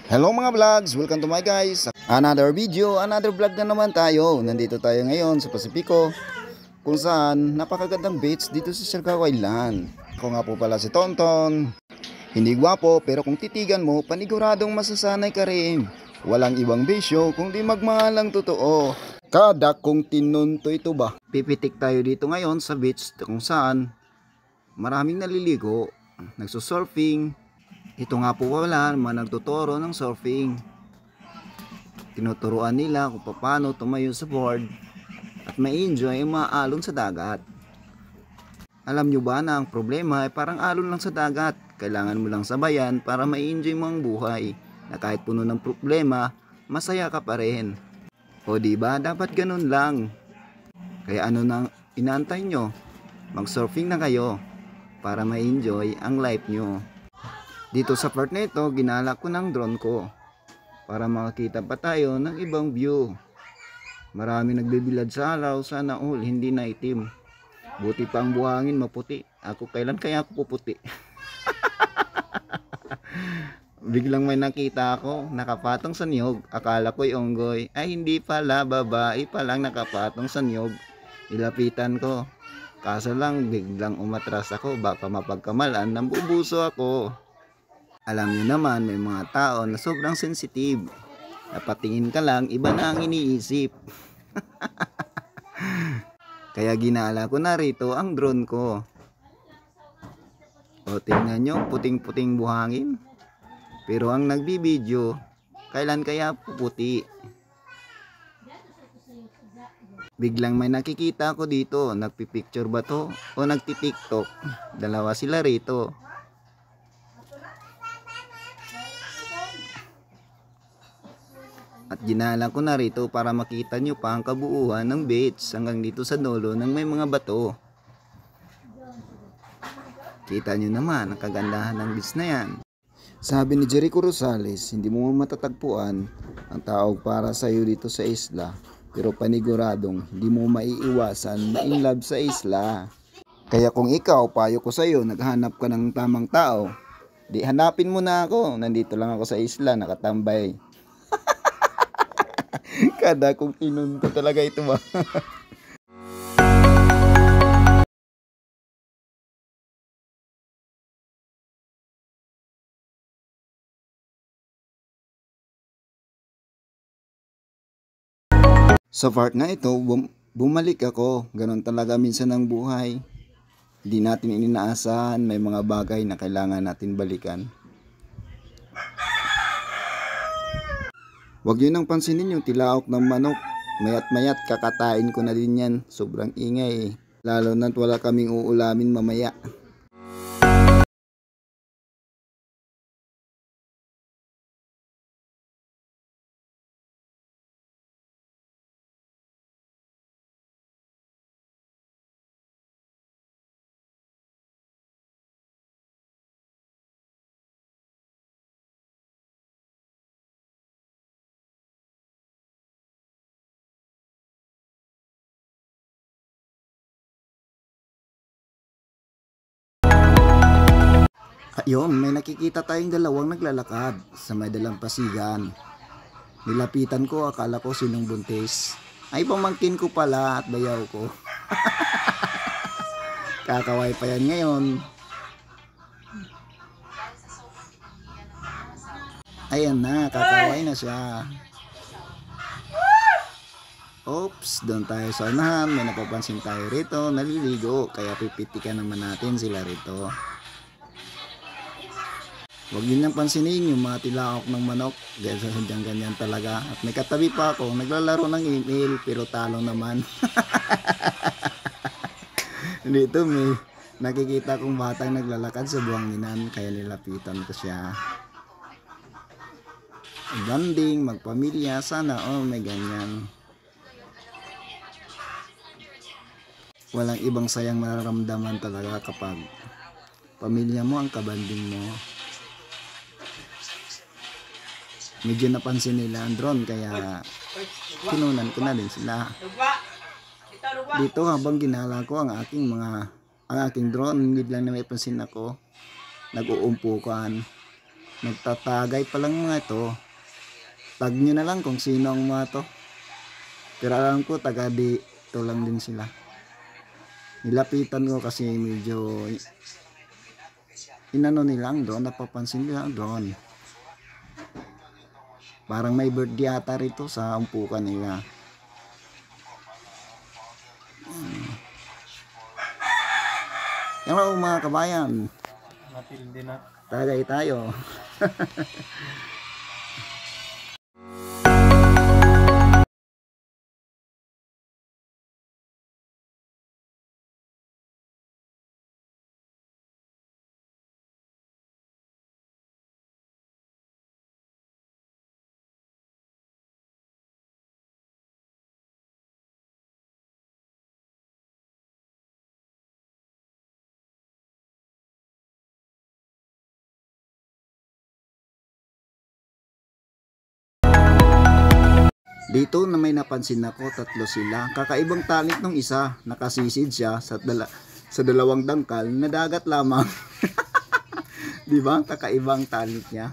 Hello mga vlogs! Welcome to my guys! Another video, another vlog na naman tayo. Nandito tayo ngayon sa Pasipiko, kung saan napakagandang beach dito sa Siargao Island. Ako nga po pala si Tonton. Hindi gwapo pero kung titigan mo, paniguradong masasanay ka rin. Walang ibang bisyo kung di magmahal ang totoo. Kada kung tinunto ito ba? Pipitik tayo dito ngayon sa beach kung saan maraming naliligo, nagsusurfing. Ito nga po wala naman nagtuturo ng surfing. Tinuturuan nila kung paano tumayo sa board at ma-enjoy ang maalon sa dagat. Alam nyo ba na ang problema ay parang alon lang sa dagat. Kailangan mo lang sabayan para ma-enjoy mo ang buhay. Na kahit puno ng problema, masaya ka pa rin. O diba, dapat ganun lang. Kaya ano nang inaantay nyo? Mag-surfing na kayo para ma-enjoy ang life nyo. Dito sa part na ito, ginala ko ng drone ko para makakita pa tayo ng ibang view. Marami nagbibilad sa araw, sana all hindi na itim. Buti pa ang buhangin maputi. Ako kailan kaya ako puputi? Biglang may nakita ako, nakapatong sa niyog. Akala ko'y onggoy. Ay hindi pala, babae pa lang nakapatong sa niyog. Nilapitan ko. Kaso lang biglang umatras ako, baka mapagkamalan nang bubuso ako. Alam niyo naman, may mga tao na sobrang sensitive. Napatingin ka lang, iba na ang iniisip. Kaya ginala ko na rito ang drone ko. O tingnan nyo, puting-puting buhangin. Pero ang nagbibideo, kailan kaya puputi? Biglang may nakikita ko dito, nagpipicture ba to? O nagtitiktok? Dalawa sila rito. At ginala ko na rito para makita nyo pa ang kabuuan ng beach hanggang dito sa dulo ng may mga bato. Kita nyo naman ang kagandahan ng beach na yan. Sabi ni Jericho Rosales, hindi mo matatagpuan ang tawag para sa iyo dito sa isla. Pero paniguradong hindi mo maiiwasan na in love sa isla. Kaya kung ikaw, payo ko sa iyo, naghanap ka ng tamang tao, di hanapin mo na ako. Nandito lang ako sa isla, nakatambay. Kada kung tinunto talaga ito ba? Sa part na ito, bumalik ako. Ganon talaga minsan ang buhay. Hindi natin inaasahan, may mga bagay na kailangan natin balikan. Huwag yun ang pansinin yung tilaok ng manok. Mayat mayat kakatain ko na din yan. Sobrang ingay eh. Lalo na't wala kaming uulamin mamaya. Ayun, may nakikita tayong dalawang naglalakad sa may dalampasigan. Nilapitan ko, akala ko sinong buntis. Ay, pamangkin ko pala at bayaw ko. Kakaway pa yan ngayon. Ayan na, kakaway na siya. Oops, doon tayo sa unahan. May napapansin tayo rito, naliligo. Kaya pipitikan naman natin sila rito. Huwag yun nang pansinin yung mga tilaok ng manok. Dahil sa sadyang ganyan talaga. At may katabi pa ako, naglalaro ng email pero talo naman. Dito may nakikita kong batang naglalakad sa buhanginan. Kaya nilapitan ko siya. Banding, magpamilya, sana may ganyan. Walang ibang sayang mararamdaman talaga kapag pamilya mo ang kabanding mo. Medyo napansin nila ang drone kaya kinunan ko na din sila. Dito habang ginala ko ang aking drone, biglang na may pansin ako, nag-uumpukan. Nagtatagay pa lang mga ito. Tag nyo na lang kung sino ang mga to. Pero alam ko taga dito lang din sila. Nilapitan ko kasi medyo inano nilang doon, napapansin nilang doon. Parang may birthday ata rito sa umpukan nila. Hello mga kabayan. Matindi na. Tagay tayo. Dito na may napansin ako, tatlo sila. Kakaibang talent nung isa, nakasisid siya sa dalawang dangkal na dagat lamang. 'Di ba? Kakaibang talent niya.